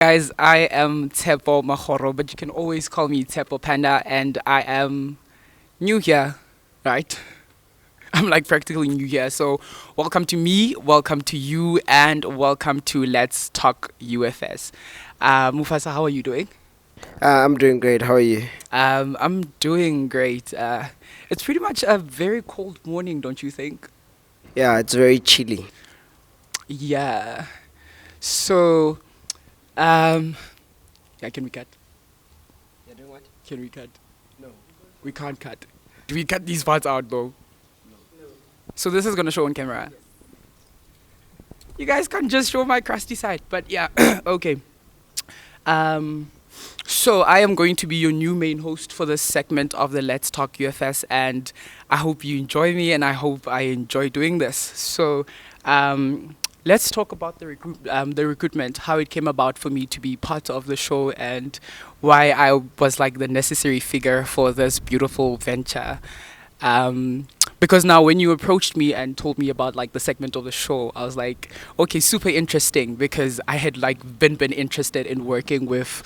guys, I am Tshepo Mahoro, but you can always call me Tshepo Panda, and I am new here, right? I'm like practically new here. So, welcome to me, welcome to you, and welcome to Let's Talk UFS. Mufasa, how are you doing? I'm doing great. How are you? I'm doing great. It's pretty much a very cold morning, don't you think? Yeah, it's very chilly. Yeah. So, um, yeah, can we cut? You're doing what? Can we cut? No. We can't cut. Do we cut these parts out though? So this is gonna show on camera. You guys can't just show my crusty side, but yeah, okay. Um, so I am going to be your new main host for this segment of the Let's Talk UFS, and I hope you enjoy me, and I hope I enjoy doing this. So, let's talk about the recruitment, how it came about for me to be part of the show, and why I was like the necessary figure for this beautiful venture. Um, because now when you approached me and told me about like the segment of the show, I was like, okay, super interesting because I had like been interested in working with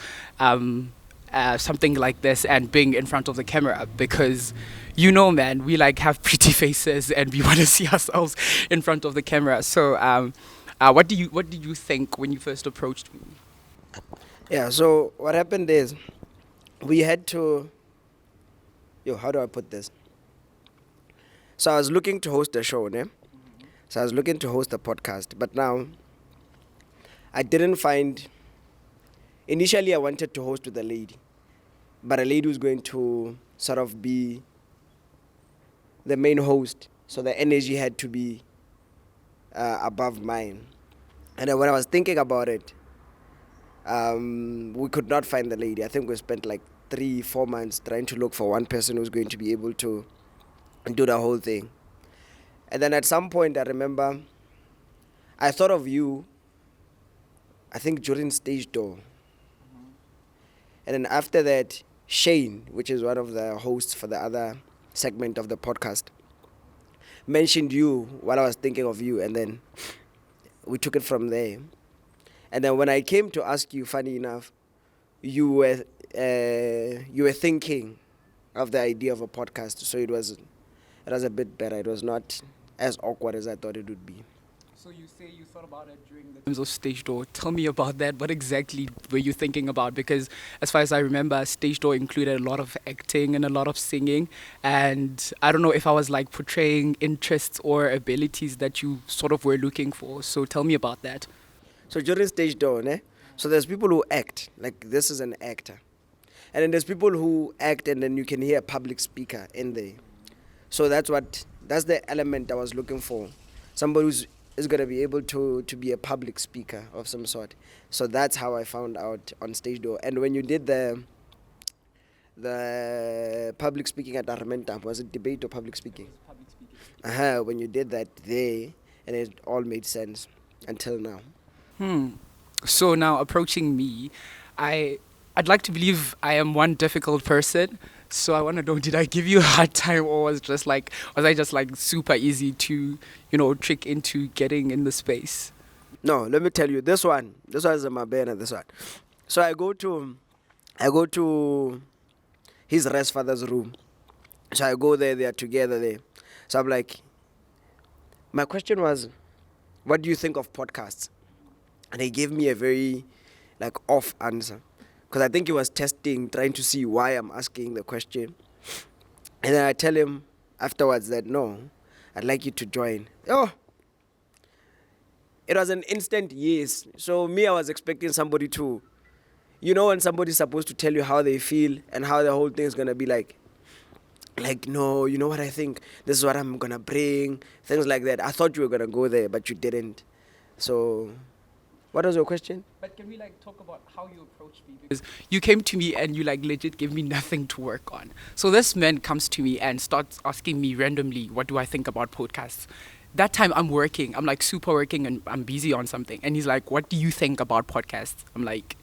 something like this and being in front of the camera because man, we like have pretty faces and we want to see ourselves in front of the camera. So what did you think when you first approached me? Yeah, so what happened is we had to. Yo, how do I put this? So I was looking to host a show, ne? So I was looking to host a podcast, but now I didn't find. Initially, I wanted to host with a lady, but a lady was going to sort of be the main host, so the energy had to be above mine. And then when I was thinking about it, we could not find the lady. I think we spent like 3-4 months trying to look for one person who's going to be able to do the whole thing. And then at some point, I remember I thought of you, I think during Stagedoor. And then after that, Shane, which is one of the hosts for the other segment of the podcast, mentioned you while I was thinking of you. And then we took it from there. And then when I came to ask you, funny enough, you were thinking of the idea of a podcast, so it was a bit better. It was not as awkward as I thought it would be. So you say you thought about it during the times of Stage Door. Tell me about that. What exactly were you thinking about? Because as far as I remember, Stage Door included a lot of acting and a lot of singing. And I don't know if I was like portraying interests or abilities that you sort of were looking for. So tell me about that. So during Stage Door, so there's people who act, like this is an actor. And then there's people who act and then you can hear a public speaker in there. So that's the element I was looking for. Somebody is going to be able to be a public speaker of some sort. So that's how I found out on Stage Door. And when you did the public speaking at Armenta, was it debate or public speaking? Public speaking. When you did that there, and it all made sense until now. So now approaching me, I'd like to believe I am one difficult person. So I want to know, did I give you a hard time, or was I just like super easy to, trick into getting in the space? No, let me tell you, this one is my banner, this one. So I go to his rest father's room. So I go there, they are together there. So I'm like, my question was, what do you think of podcasts? And he gave me a very like off answer. Because I think he was testing, trying to see why I'm asking the question. And then I tell him afterwards that, no, I'd like you to join. Oh, it was an instant yes. So me, I was expecting somebody to, when somebody's supposed to tell you how they feel and how the whole thing is going to be like, no, you know what I think? This is what I'm going to bring. Things like that. I thought you were going to go there, but you didn't. So what was your question? But can we like talk about how you approached me? Because you came to me and you like legit gave me nothing to work on. So this man comes to me and starts asking me randomly, what do I think about podcasts? That time I'm like super working and I'm busy on something. And he's like, what do you think about podcasts? I'm like,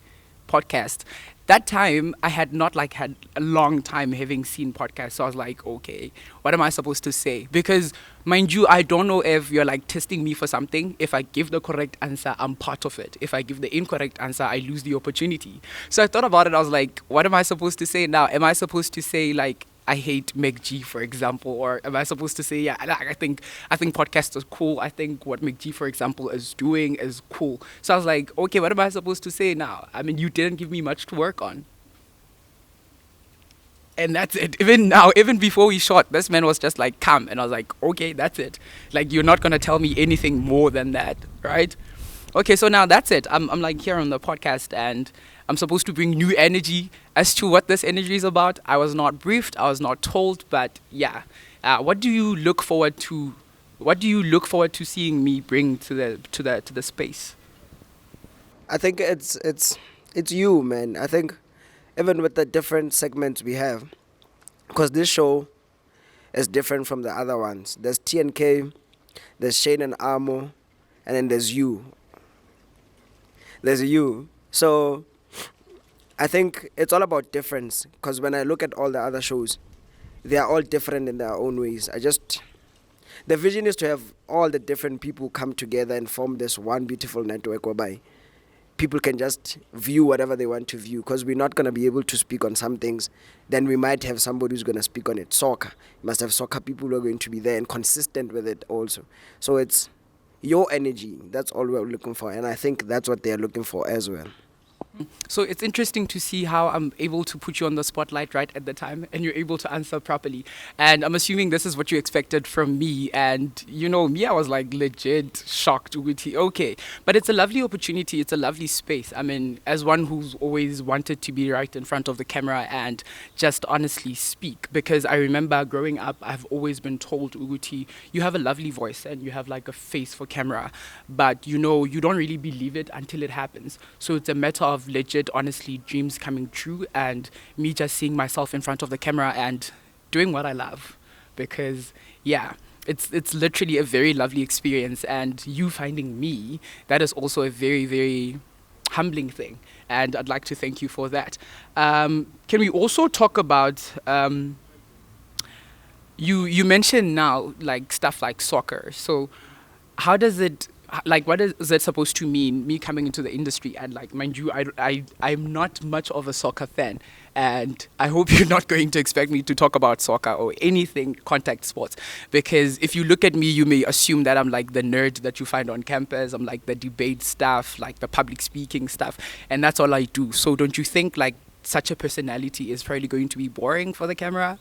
podcast. That time I had not like had a long time having seen podcasts, so I was like, okay, what am I supposed to say? Because mind you, I don't know if you're like testing me for something. If I give the correct answer, I'm part of it. If I give the incorrect answer, I lose the opportunity. So I thought about it. I was like, what am I supposed to say now? Am I supposed to say like I hate McG, for example, or am I supposed to say, yeah, I think podcasts are cool. I think what McG, for example, is doing is cool. So I was like, okay, what am I supposed to say now? I mean, you didn't give me much to work on. And that's it. Even now, even before we shot, this man was just like, come. And I was like, okay, that's it. Like, you're not going to tell me anything more than that, right? Okay, so now that's it. I'm like here on the podcast and I'm supposed to bring new energy. As to what this energy is about, I was not briefed, I was not told, but yeah. What do you look forward to? What do you look forward to seeing me bring to the space? I think it's you, man. I think even with the different segments we have, because this show is different from the other ones. There's TNK, there's Shane and Amo, and then there's you. There's you. So I think it's all about difference. Because when I look at all the other shows, they are all different in their own ways. The vision is to have all the different people come together and form this one beautiful network whereby people can just view whatever they want to view, because we're not going to be able to speak on some things. Then we might have somebody who's going to speak on it. Soccer. You must have soccer people who are going to be there and consistent with it also. So it's your energy. That's all we're looking for. And I think that's what they're looking for as well. So it's interesting to see how I'm able to put you on the spotlight right at the time and you're able to answer properly. And I'm assuming this is what you expected from me. And you know, me, I was like legit shocked with it. Okay. But it's a lovely opportunity. It's a lovely space. I mean, as one who's always wanted to be right in front of the camera and just honestly speak, because I remember growing up, I've always been told, Uguti, you have a lovely voice and you have like a face for camera, but you know, you don't really believe it until it happens. So it's a matter of legit, honestly, dreams coming true and me just seeing myself in front of the camera and doing what I love. Because, yeah, it's literally a very lovely experience. And you finding me, that is also a very, very humbling thing. And I'd like to thank you for that. Can we also talk about... you mentioned now like stuff like soccer. So how does it like what is it supposed to mean, me coming into the industry? And like, mind you, I'm not much of a soccer fan, and I hope you're not going to expect me to talk about soccer or anything contact sports, because if you look at me you may assume that I'm like the nerd that you find on campus. I'm like the debate stuff, like the public speaking stuff, and that's all I do. So don't you think like such a personality is probably going to be boring for the camera?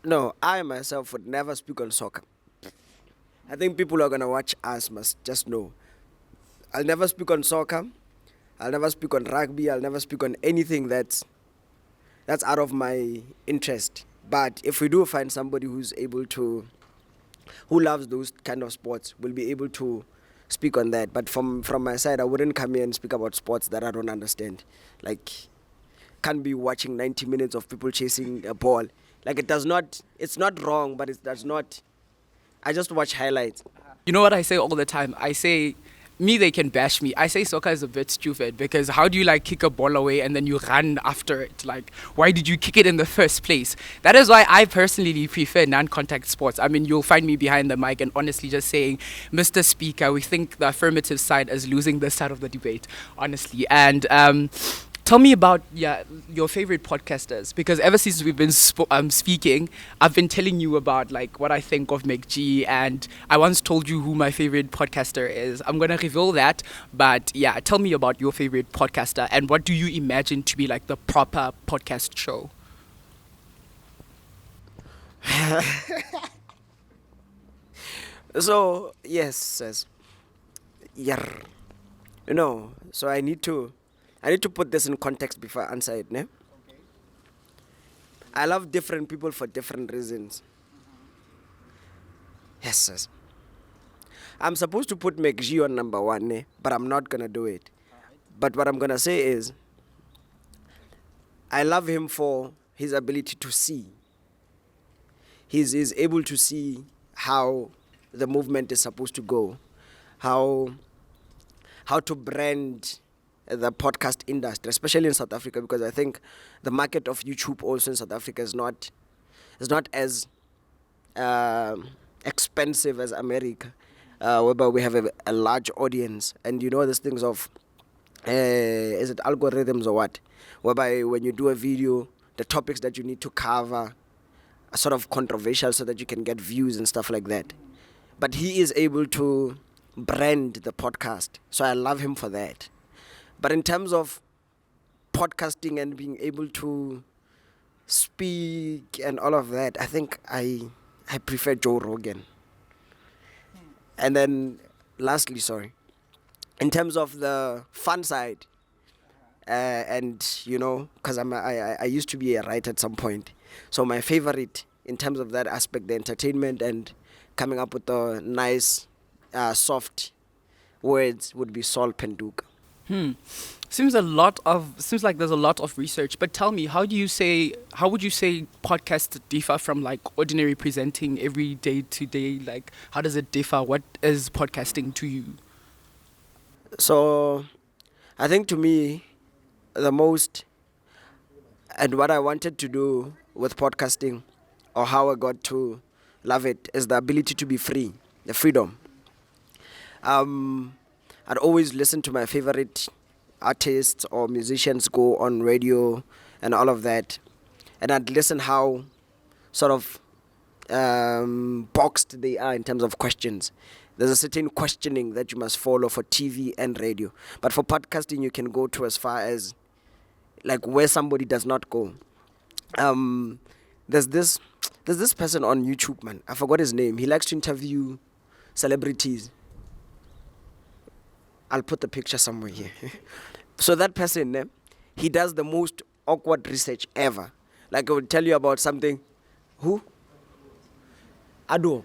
No, I myself would never speak on soccer. I think people who are going to watch us must just know. I'll never speak on soccer. I'll never speak on rugby. I'll never speak on anything that's out of my interest. But if we do find somebody who loves those kind of sports, will be able to speak on that. But from my side, I wouldn't come here and speak about sports that I don't understand. Like, can't be watching 90 minutes of people chasing a ball. Like, it's not wrong, but it does not. I just watch highlights. You know what I say all the time? I say, me, they can bash me. I say soccer is a bit stupid, because how do you like kick a ball away and then you run after it? Like, why did you kick it in the first place? That is why I personally prefer non-contact sports. I mean, you'll find me behind the mic and honestly just saying, Mr. Speaker, we think the affirmative side is losing this side of the debate, honestly. And tell me about your favorite podcasters, because ever since we've been speaking, I've been telling you about like what I think of McG, and I once told you who my favorite podcaster is. I'm gonna reveal that, but yeah, tell me about your favorite podcaster and what do you imagine to be like the proper podcast show? So yes. Yeah. So I need to put this in context before I answer it, ne? Okay. I love different people for different reasons. Yes. I'm supposed to put McG on number one, ne? But I'm not gonna do it. Alright. But what I'm gonna say is, I love him for his ability to see. He's able to see how the movement is supposed to go, how to brand the podcast industry, especially in South Africa, because I think the market of YouTube also in South Africa is not as expensive as America, whereby we have a large audience, and these things of is it algorithms or what, whereby when you do a video, the topics that you need to cover are sort of controversial so that you can get views and stuff like that. But he is able to brand the podcast, so I love him for that. But in terms of podcasting and being able to speak and all of that, I think I prefer Joe Rogan. And then lastly, in terms of the fun side, and because I used to be a writer at some point, so my favorite in terms of that aspect, the entertainment and coming up with the nice soft words, would be Saul Penduka. Seems like there's a lot of research. But tell me, how would you say podcasts differ from like ordinary presenting every day to day? Like, how does it differ? What is podcasting to you? So, I think to me, the most, and what I wanted to do with podcasting, or how I got to love it, is the ability to be free, the freedom. I'd always listen to my favorite artists or musicians go on radio and all of that, and I'd listen how sort of boxed they are in terms of questions. There's a certain questioning that you must follow for TV and radio, but for podcasting you can go to as far as like where somebody does not go. There's this person on YouTube, man, I forgot his name. He likes to interview celebrities. I'll put the picture somewhere here. So that person, he does the most awkward research ever. Like I would tell you about something. Who? Ado.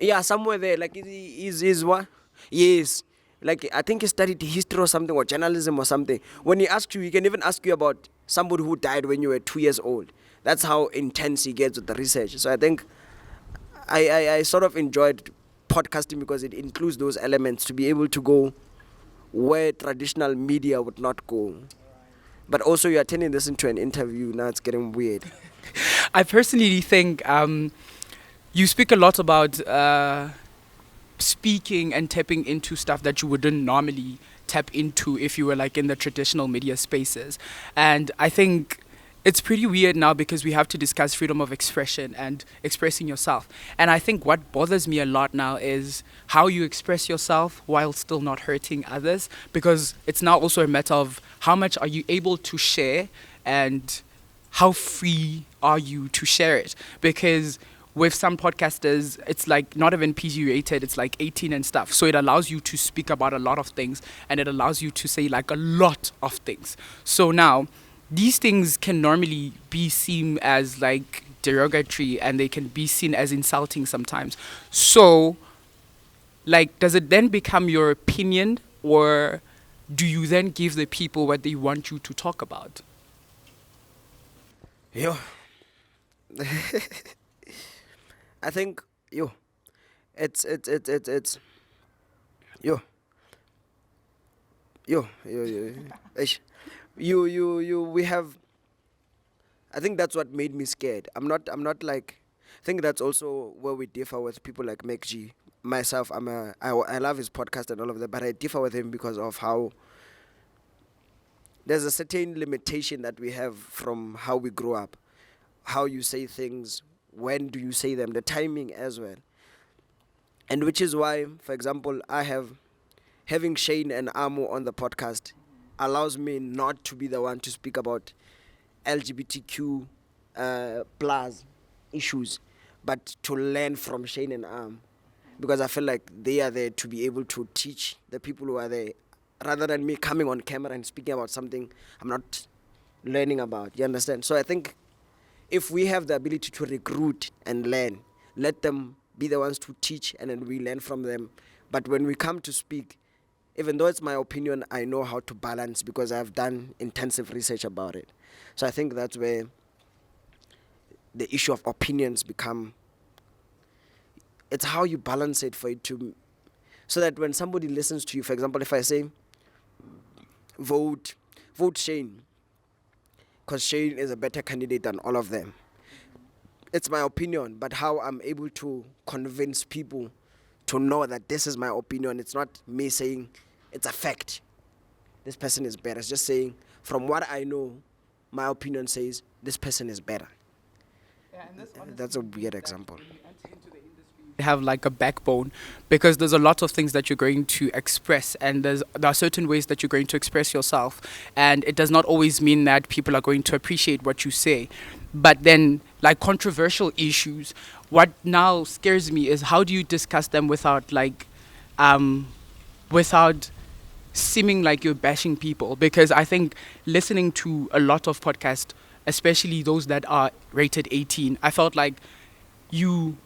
Yeah, somewhere there. Like he's what? Yes. Like I think he studied history or something, or journalism or something. When he asks you, he can even ask you about somebody who died when you were 2 years old. That's how intense he gets with the research. So I think I sort of enjoyed podcasting because it includes those elements to be able to go where traditional media would not go. But also you're turning this into an interview. Now it's getting weird. I personally think you speak a lot about speaking and tapping into stuff that you wouldn't normally tap into if you were like in the traditional media spaces. And I think it's pretty weird now because we have to discuss freedom of expression and expressing yourself. And I think what bothers me a lot now is how you express yourself while still not hurting others, because it's now also a matter of how much are you able to share and how free are you to share it. Because with some podcasters, it's like not even PG rated, it's like 18 and stuff. So it allows you to speak about a lot of things and it allows you to say like a lot of things. So now, these things can normally be seen as like derogatory and they can be seen as insulting sometimes. So, like, does it then become your opinion, or do you then give the people what they want you to talk about? Yo. I think, it's Eish. We have, I think that's what made me scared. I'm not like, I think that's also where we differ with people like Meg G. Myself, I love his podcast and all of that, but I differ with him because of how there's a certain limitation that we have from how we grew up, how you say things, when do you say them, the timing as well. And which is why, for example, having Shane and Amo on the podcast allows me not to be the one to speak about LGBTQ plus issues, but to learn from Shane and Am, because I feel like they are there to be able to teach the people who are there, rather than me coming on camera and speaking about something I'm not learning about. You understand? So I think if we have the ability to recruit and learn, let them be the ones to teach and then we learn from them. But when we come to speak, even though it's my opinion, I know how to balance because I've done intensive research about it. So I think that's where the issue of opinions become, it's how you balance it for it to, so that when somebody listens to you, for example, if I say, vote Shane, because Shane is a better candidate than all of them. It's my opinion, but how I'm able to convince people to know that this is my opinion. It's not me saying it's a fact. This person is better. It's just saying, from what I know, my opinion says this person is better. Yeah, and that's a weird example. Have like a backbone, because there's a lot of things that you're going to express, and there are certain ways that you're going to express yourself, and it does not always mean that people are going to appreciate what you say. But then, like controversial issues, what now scares me is how do you discuss them without without seeming like you're bashing people? Because I think listening to a lot of podcasts, especially those that are rated 18, I felt like you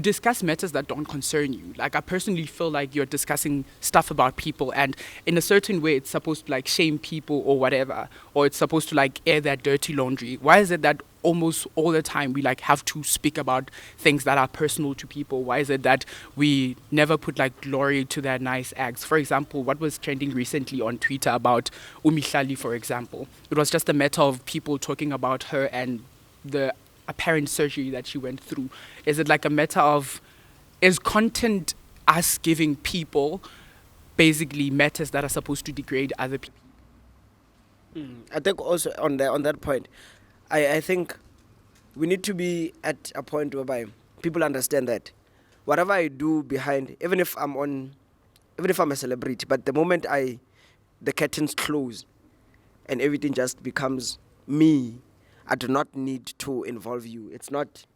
discuss matters that don't concern you. Like, I personally feel like you're discussing stuff about people, and in a certain way it's supposed to like shame people or whatever, or it's supposed to like air that dirty laundry. Why is it that almost all the time we like have to speak about things that are personal to people? Why is it that we never put like glory to their nice acts? For example, what was trending recently on Twitter about Umihlali, for example? It was just a matter of people talking about her and the apparent surgery that she went through. Is it like a matter of, is content us giving people basically matters that are supposed to degrade other people? I think also on that point, I think we need to be at a point whereby people understand that whatever I do behind, even if I'm a celebrity, but the moment the curtains close and everything just becomes me, I do not need to involve you. It's not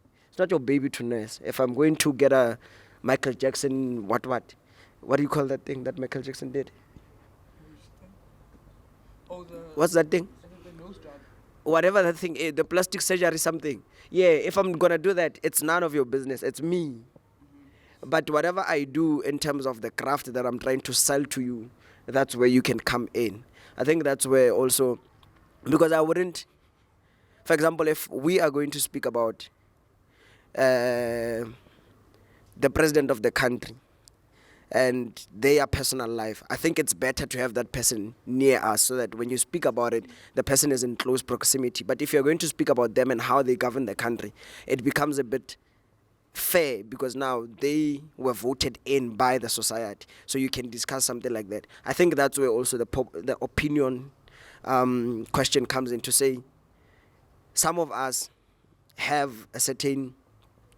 your baby to nurse. If I'm going to get a Michael Jackson, what do you call that thing that Michael Jackson did? What's that thing? Whatever that thing is, the plastic surgery something. Yeah, if I'm gonna do that, it's none of your business. It's me. But whatever I do in terms of the craft that I'm trying to sell to you, that's where you can come in. I think that's where also, because I wouldn't. For example, if we are going to speak about the president of the country and their personal life, I think it's better to have that person near us so that when you speak about it, the person is in close proximity. But if you're going to speak about them and how they govern the country, it becomes a bit fair because now they were voted in by the society. So you can discuss something like that. I think that's where also the opinion question comes in to say, some of us have a certain,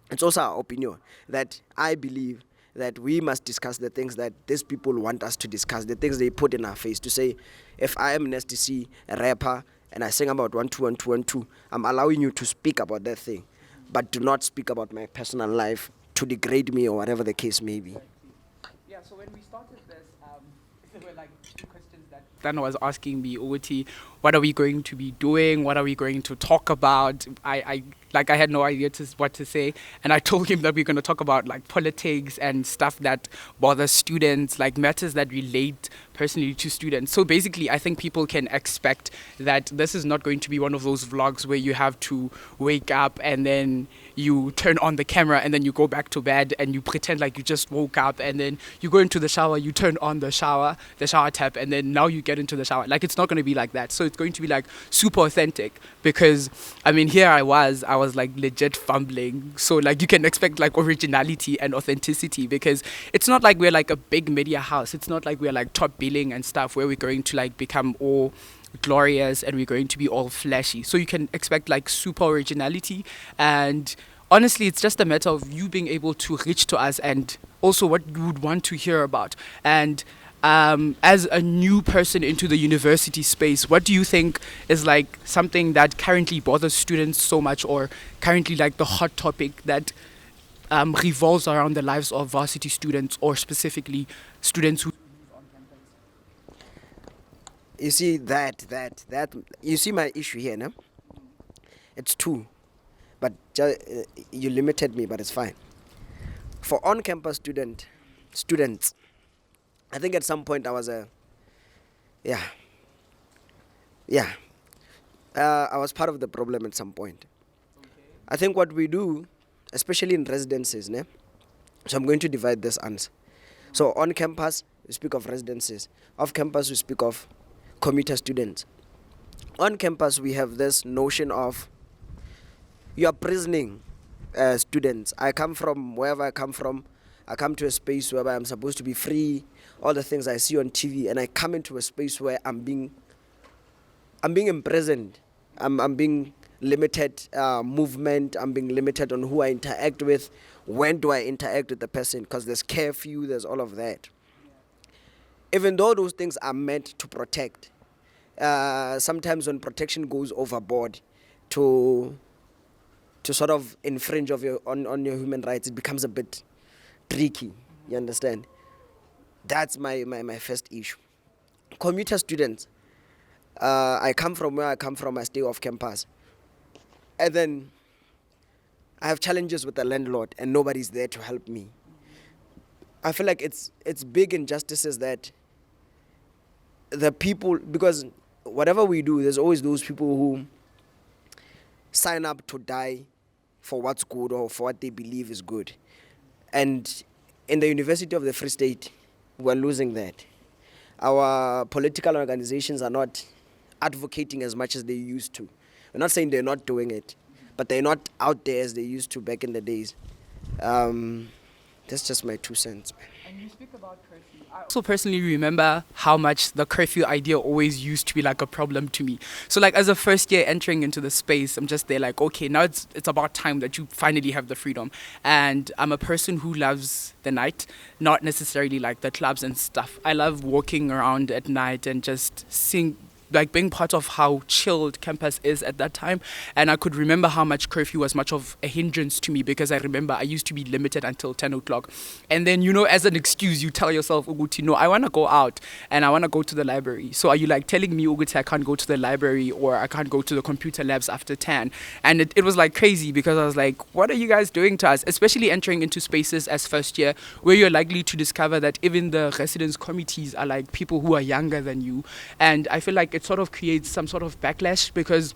it's also our opinion, that I believe that we must discuss the things that these people want us to discuss, the things they put in our face. To say, if I am Nasty C, a rapper, and I sing about 1 2 1 2 1 2, I'm allowing you to speak about that thing, but do not speak about my personal life to degrade me or whatever the case may be. Yeah, so when we started this, there were like two questions that Stunna was asking me, Oti, what are we going to be doing? What are we going to talk about? I had no idea what to say. And I told him that we're going to talk about like politics and stuff that bothers students, like matters that relate personally to students. So basically, I think people can expect that this is not going to be one of those vlogs where you have to wake up and then you turn on the camera and then you go back to bed and you pretend like you just woke up and then you go into the shower, you turn on the shower tap, and then now you get into the shower. Like, it's not going to be like that. So it's going to be like super authentic because, I mean, here I was like legit fumbling. So like you can expect like originality and authenticity because it's not like we're like a big media house. It's not like we're like top billing and stuff where we're going to like become all glorious and we're going to be all flashy. So you can expect like super originality, and honestly it's just a matter of you being able to reach to us and also what you would want to hear about. And as a new person into the university space, what do you think is like something that currently bothers students so much, or currently like the hot topic that revolves around the lives of varsity students, or specifically students who You see that you see my issue here, no? It's two, but you limited me, but it's fine. For on-campus students, I think at some point I was I was part of the problem at some point. Okay. I think what we do, especially in residences, ne? So I'm going to divide this answer. So on campus, we speak of residences. Off campus, we speak of commuter students. On campus, we have this notion of you are prisoning students. I come from wherever I come from. I come to a space where I'm supposed to be free, all the things I see on TV, and I come into a space where I'm being imprisoned. I'm being limited movement. I'm being limited on who I interact with. When do I interact with the person? Because there's curfew, there's all of that. Even though those things are meant to protect, sometimes when protection goes overboard to sort of infringe on your human rights, it becomes a bit tricky. You understand? That's my first issue. Commuter students. I come from where I come from. I stay off campus, and then I have challenges with the landlord, and nobody's there to help me. I feel like it's big injustices that the people, because whatever we do, there's always those people who sign up to die for what's good or for what they believe is good. And in the University of the Free State, we're losing that. Our political organizations are not advocating as much as they used to. We're not saying they're not doing it, but they're not out there as they used to back in the days. That's just my 2 cents, man. And you speak about curfew. I also personally remember how much the curfew idea always used to be like a problem to me. So like as a first year entering into the space, I'm just there like, okay, now it's about time that you finally have the freedom. And I'm a person who loves the night, not necessarily like the clubs and stuff. I love walking around at night and just seeing, like being part of how chilled campus is at that time. And I could remember how much curfew was much of a hindrance to me, because I remember I used to be limited until 10 o'clock. And then, as an excuse, you tell yourself, Uguti, no, I want to go out and I want to go to the library. So are you like telling me, Uguti, I can't go to the library or I can't go to the computer labs after 10? And it was like crazy, because I was like, what are you guys doing to us? Especially entering into spaces as first year, where you're likely to discover that even the residence committees are like people who are younger than you. And I feel like it sort of creates some sort of backlash, because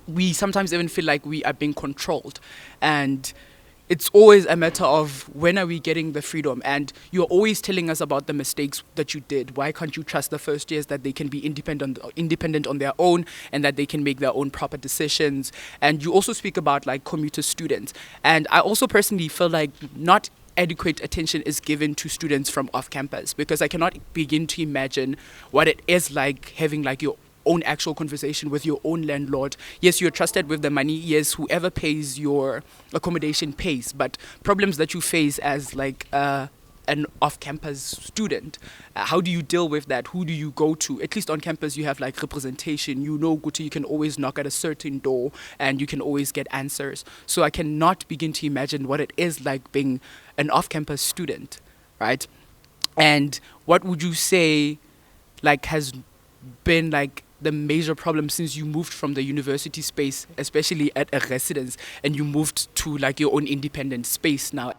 we sometimes even feel like we are being controlled. And it's always a matter of, when are we getting the freedom? And you're always telling us about the mistakes that you did. Why can't you trust the first years that they can be independent on their own, and that they can make their own proper decisions? And you also speak about like commuter students. And I also personally feel like not adequate attention is given to students from off campus, because I cannot begin to imagine what it is like having like your own actual conversation with your own landlord. Yes, you're trusted with the money. Yes, whoever pays your accommodation pays, but problems that you face as like an off-campus student, how do you deal with that? Who do you go to? At least on campus you have like representation. You can always knock at a certain door and you can always get answers. So I cannot begin to imagine what it is like being an off-campus student, right? And what would you say like has been like the major problem since you moved from the university space, especially at a residence, and you moved to like your own independent space now?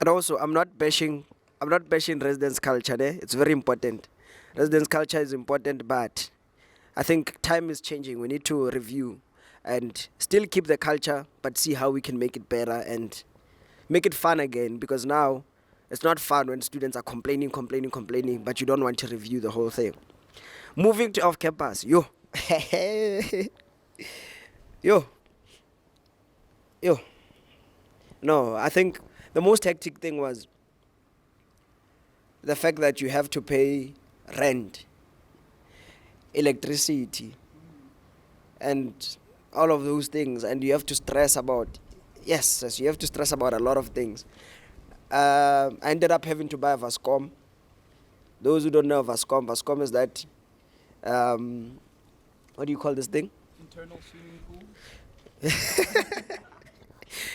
And also, I'm not bashing residence culture there. It's very important. Residence culture is important, but I think time is changing. We need to review and still keep the culture, but see how we can make it better and make it fun again. Because now it's not fun when students are complaining, but you don't want to review the whole thing. Moving to off campus, yo. No, I think the most hectic thing was the fact that you have to pay rent, electricity, and all of those things, and you have to stress about, yes, you have to stress about a lot of things. I ended up having to buy a Vascom. Those who don't know Vascom is that, what do you call this thing? Internal swimming pool.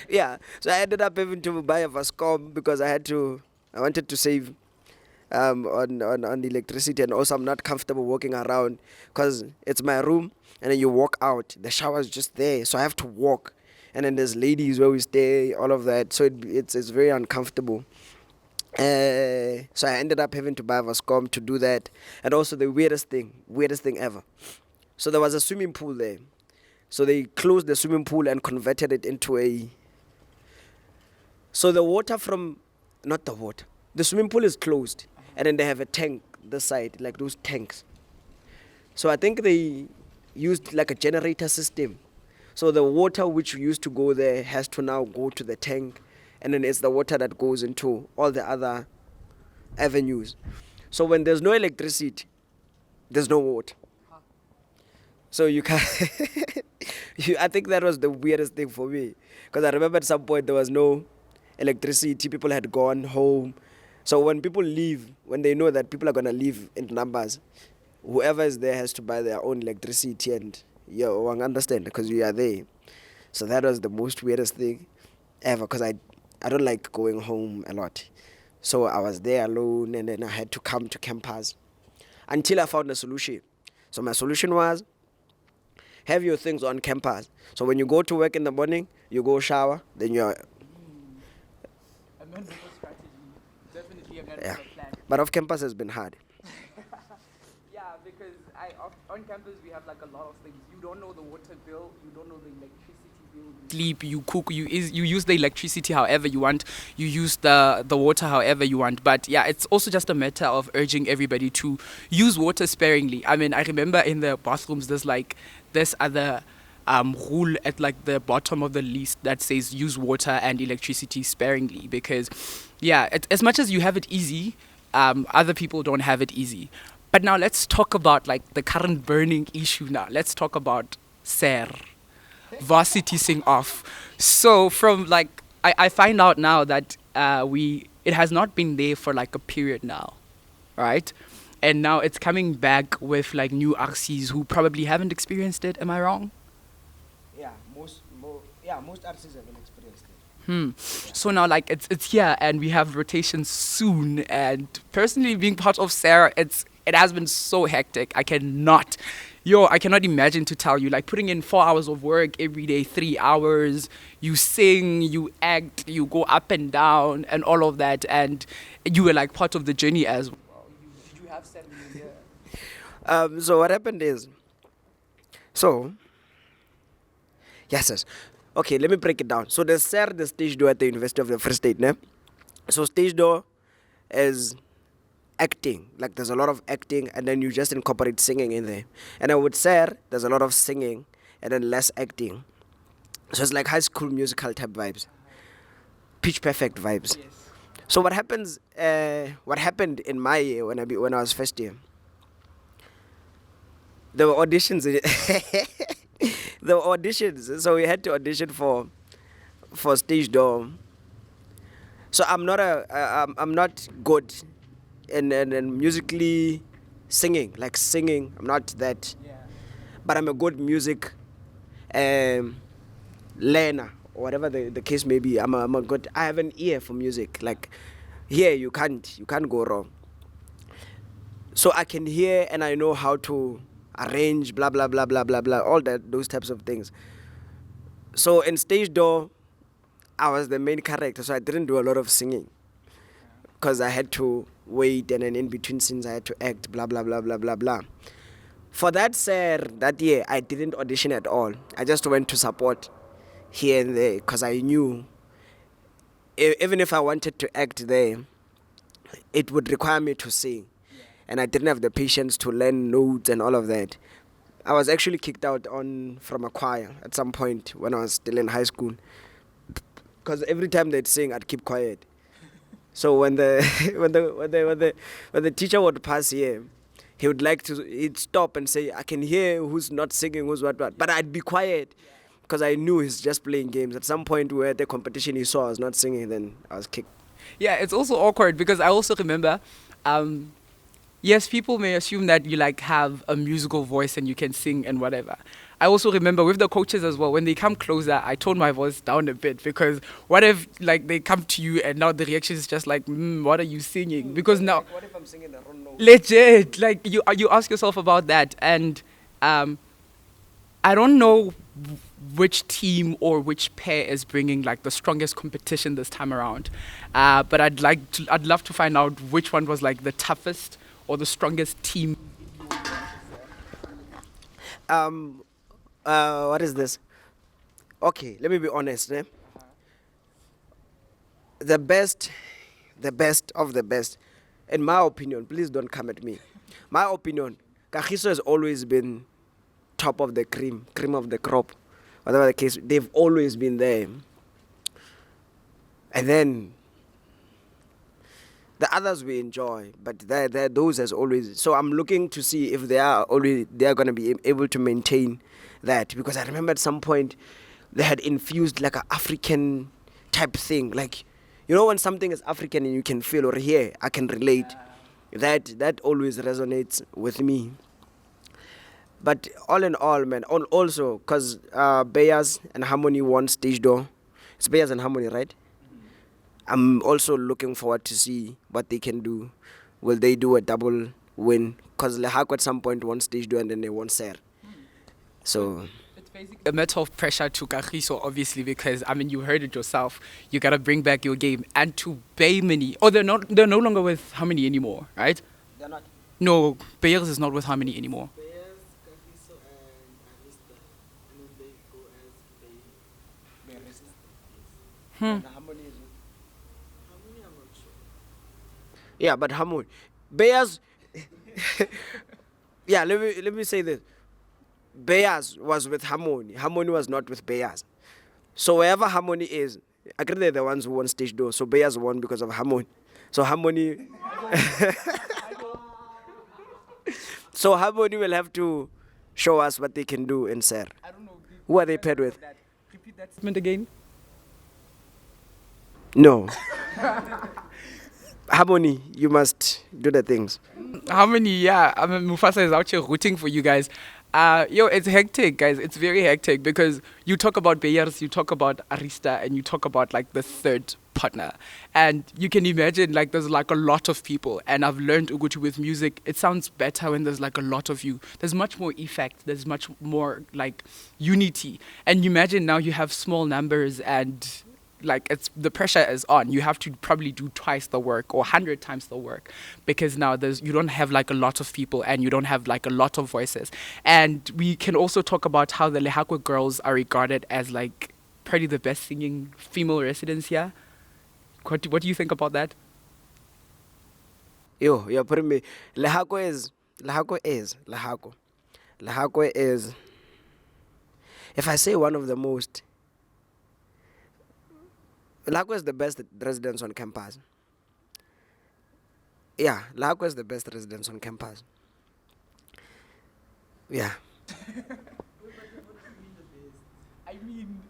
Yeah, so I ended up having to buy a Vascom because I wanted to save on the electricity, and also I'm not comfortable walking around because it's my room and then you walk out, the shower is just there, so I have to walk, and then there's ladies where we stay, all of that, so it's very uncomfortable. So I ended up having to buy a Vascom to do that. And also the weirdest thing ever. So there was a swimming pool there. So they closed the swimming pool and converted it into so the water the swimming pool is closed, and then they have a tank this side, like those tanks. So I think they used like a generator system. So the water which used to go there has to now go to the tank, and then it's the water that goes into all the other avenues. So when there's no electricity, there's no water. So you can't. I think that was the weirdest thing for me, because I remember at some point there was no electricity. People had gone home. So when people leave, when they know that people are gonna leave in numbers, whoever is there has to buy their own electricity, and you understand because you are there. So that was the most weirdest thing ever, because I don't like going home a lot. So I was there alone, and then I had to come to campus until I found a solution. So my solution was, have your things on campus. So when you go to work in the morning, you go shower, then you're... A memorable strategy. Definitely a memorable Yeah. plan. But off campus has been hard. Yeah, because on campus we have like a lot of things. You don't know the water bill, you don't know the electricity bill. You sleep, you cook, you use the electricity however you want. You use the water however you want. But yeah, it's also just a matter of urging everybody to use water sparingly. I mean, I remember in the bathrooms there's like this other rule at like the bottom of the list that says use water and electricity sparingly, because yeah, as much as you have it easy, other people don't have it easy. But now let's talk about like the current burning issue. Now let's talk about SER, Varsity sing off. So from like I find out now that it has not been there for like a period now, right? And now it's coming back with like new RCs who probably haven't experienced it. Am I wrong? Yeah, most artists haven't experienced it. So now like it's here and we have rotations soon, and personally being part of Sarah, it has been so hectic. I cannot imagine to tell you, like putting in 4 hours of work every day, 3 hours, you sing, you act, you go up and down and all of that, and you were like part of the journey as well. Did you have 7 years? So what happened is, yes. Okay, let me break it down. So the Stagedoor at the University of the Free State, ne? So Stagedoor is acting, like there's a lot of acting, and then you just incorporate singing in there. And I would say there's a lot of singing and then less acting. So it's like High School Musical type vibes, pitch perfect vibes. Yes. So what happened in my year when I was first year, there were auditions. There were auditions, so we had to audition for Stagedoor. So I'm not good in musically singing, like singing. I'm not that, Yeah. but I'm a good music learner, or whatever the case may be. I'm a good. I have an ear for music. Like here, you can't go wrong. So I can hear and I know how to arrange, blah blah blah blah blah blah, all those types of things. So in Stagedoor, I was the main character, so I didn't do a lot of singing because I had to wait, and then in between scenes I had to act, blah blah blah blah blah blah. For that year, I didn't audition at all. I just went to support here and there because I knew even if I wanted to act there, it would require me to sing. And I didn't have the patience to learn notes and all of that. I was actually kicked out from a choir at some point when I was still in high school, because every time they'd sing, I'd keep quiet. So when the when the teacher would pass here, he'd stop and say, "I can hear who's not singing, who's what," but I'd be quiet because I knew he's just playing games. At some point, we were at the competition, he saw I was not singing, then I was kicked. Yeah, it's also awkward because I also remember, yes, people may assume that you like have a musical voice and you can sing and whatever. I also remember with the coaches as well, when they come closer, I tone my voice down a bit, because what if like they come to you and now the reaction is just like, what are you singing? Because now, What if I'm singing the wrong note? legit, like you ask yourself about that, and I don't know which team or which pair is bringing like the strongest competition this time around, but I'd love to find out which one was like the toughest or the strongest team. What is this? Okay, let me be honest. The best of the best in my opinion, please don't come at me. My opinion, Kagiso has always been top of the cream of the crop. Whatever the case, they've always been there. And then the others we enjoy, but they're those as always. So I'm looking to see if they are going to be able to maintain that, because I remember at some point they had infused like an African type thing, like, you know, when something is African and you can feel or hear, I can relate. That always resonates with me. But all in all, man, also because Bayers and Harmony won Stagedoor. It's Bayers and Harmony, right? I'm also looking forward to see what they can do. Will they do a double win? Because Lehako at some point won Stagedoor and then they won Ser. So it's basically a matter of pressure to Kagiso, obviously, because I mean you heard it yourself. You gotta bring back your game, and to Baymani. Oh, they're no longer with Harmony anymore, right? they're not. No, Bayers is not with Harmony anymore. Bayers, Kagiso, and Arista. And then they go as Bayerista. Hmm. Harmony is Harmony, I'm not sure. Yeah, but Harmony. Bayers. Yeah, let me say this. Bayers was with Harmony. Harmony was not with Bayers. So wherever Harmony is, I agree they're the ones who won Stagedoor. So Bayers won because of Harmony. So Harmony. So Harmony will have to show us what they can do in Ser. I don't know. Who are they paired with? Repeat that statement again. No. Harmony, you must do the things. Harmony, yeah. I mean, Mufasa is out here rooting for you guys. It's hectic, guys. It's very hectic because you talk about Bayers, you talk about Arista, and you talk about like the third partner. And you can imagine like there's like a lot of people. And I've learned Ugutu with music, it sounds better when there's like a lot of you. There's much more effect. There's much more like unity. And you imagine now you have small numbers and like it's the pressure is on. You have to probably do twice the work or 100 times the work because now you don't have like a lot of people and you don't have like a lot of voices. And we can also talk about how the Lehakwe girls are regarded as like probably the best singing female residents here. What do you think about that? Yo, you're putting me. Lehakwe is. If I say one of the most. Lehakwe is the best residence on campus. Yeah, Lehakwe is the best residence on campus. Yeah. I mean,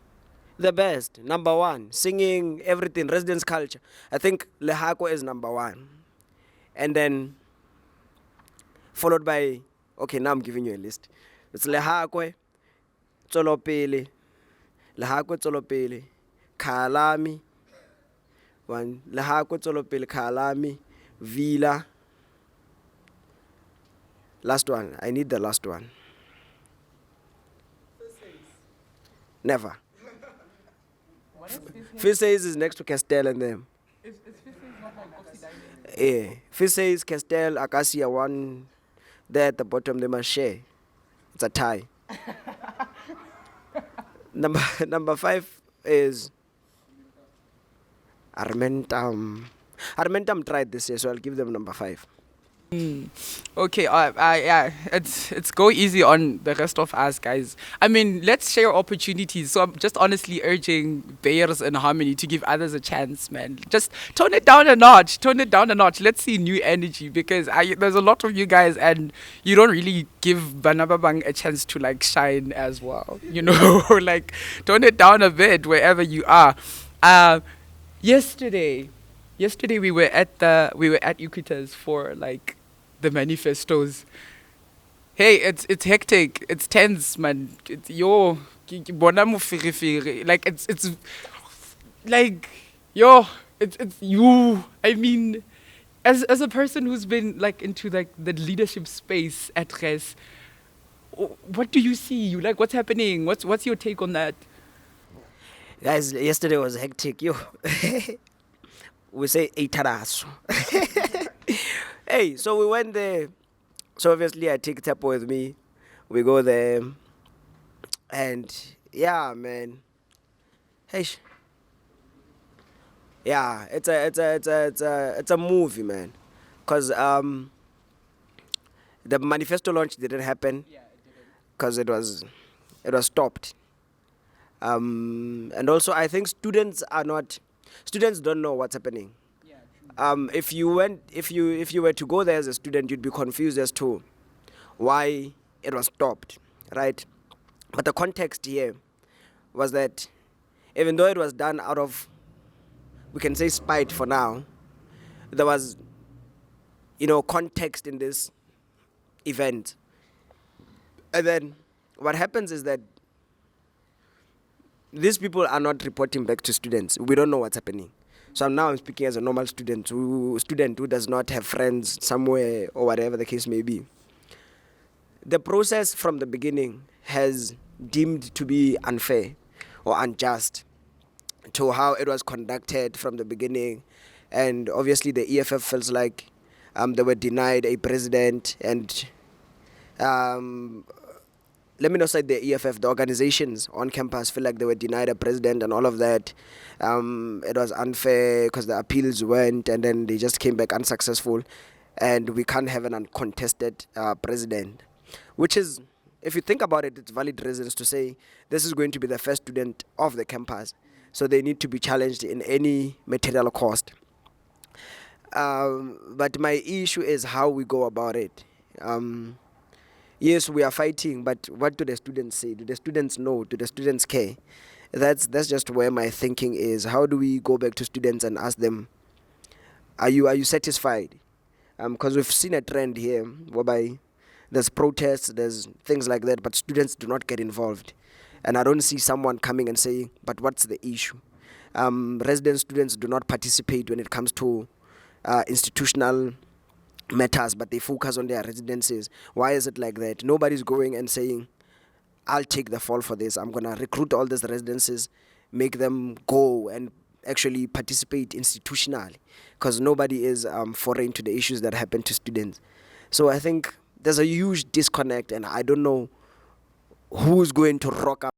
The best, number one, singing, everything, residence culture. I think Lehakwe is number one. And then, followed by, okay, now I'm giving you a list. It's Lehakwe, Tsolopele, Kalami, one, Lehakwe, Tsolopele, Kalami, Vila. Last one, I need the last one. Never. Fisays is next to Castel and them. is Fisays not like Oxy Diamond? Yeah. Fisays, Castel, Acacia, one there at the bottom, they must share. It's a tie. Number 5 is Armentam. Armentam tried this year, so I'll give them number 5. Okay, yeah, it's go easy on the rest of us, guys. I mean, let's share opportunities. So I'm just honestly urging Bayers and Harmony to give others a chance, man. Just tone it down a notch. Let's see new energy because there's a lot of you guys and you don't really give Banababang a chance to like shine as well. You know, like tone it down a bit wherever you are. Yesterday we were at Equitas for like the manifestos. Hey, it's hectic. It's tense, man. It's like it's like it's you. I mean, as a person who's been like into like the leadership space at Res, what do you see? You like what's happening? What's your take on that? Guys, yesterday was hectic. Yo. We say Eitaraso. Hey, so we went there. So obviously I take Tshepo with me. We go there. And yeah, man. Hey. Yeah, it's a movie, man. because the manifesto launch didn't happen because it was stopped. And also, I think students don't know what's happening. If you were to go there as a student, you'd be confused as to why it was stopped, right? But the context here was that even though it was done out of, we can say, spite for now, there was, context in this event. And then what happens is that these people are not reporting back to students. We don't know what's happening. So I'm speaking as a normal student who does not have friends somewhere or whatever the case may be. The process from the beginning has deemed to be unfair or unjust to how it was conducted from the beginning. And obviously the EFF feels like they were denied a president, and let me not say the EFF, the organizations on campus feel like they were denied a president and all of that. It was unfair because the appeals went and then they just came back unsuccessful, and we can't have an uncontested president, which is, if you think about it, it's valid reasons to say this is going to be the first student of the campus, so they need to be challenged in any material cost. But my issue is how we go about it. Yes, we are fighting, but what do the students say? Do the students know? Do the students care? That's just where my thinking is. How do we go back to students and ask them, are you satisfied? Because we've seen a trend here whereby there's protests, there's things like that, but students do not get involved. And I don't see someone coming and saying, but what's the issue? Resident students do not participate when it comes to institutional matters, but they focus on their residences. Why is it like that? Nobody's going and saying, I'll take the fall for this. I'm going to recruit all these residences, make them go and actually participate institutionally, because nobody is foreign to the issues that happen to students. So I think there's a huge disconnect, and I don't know who's going to rock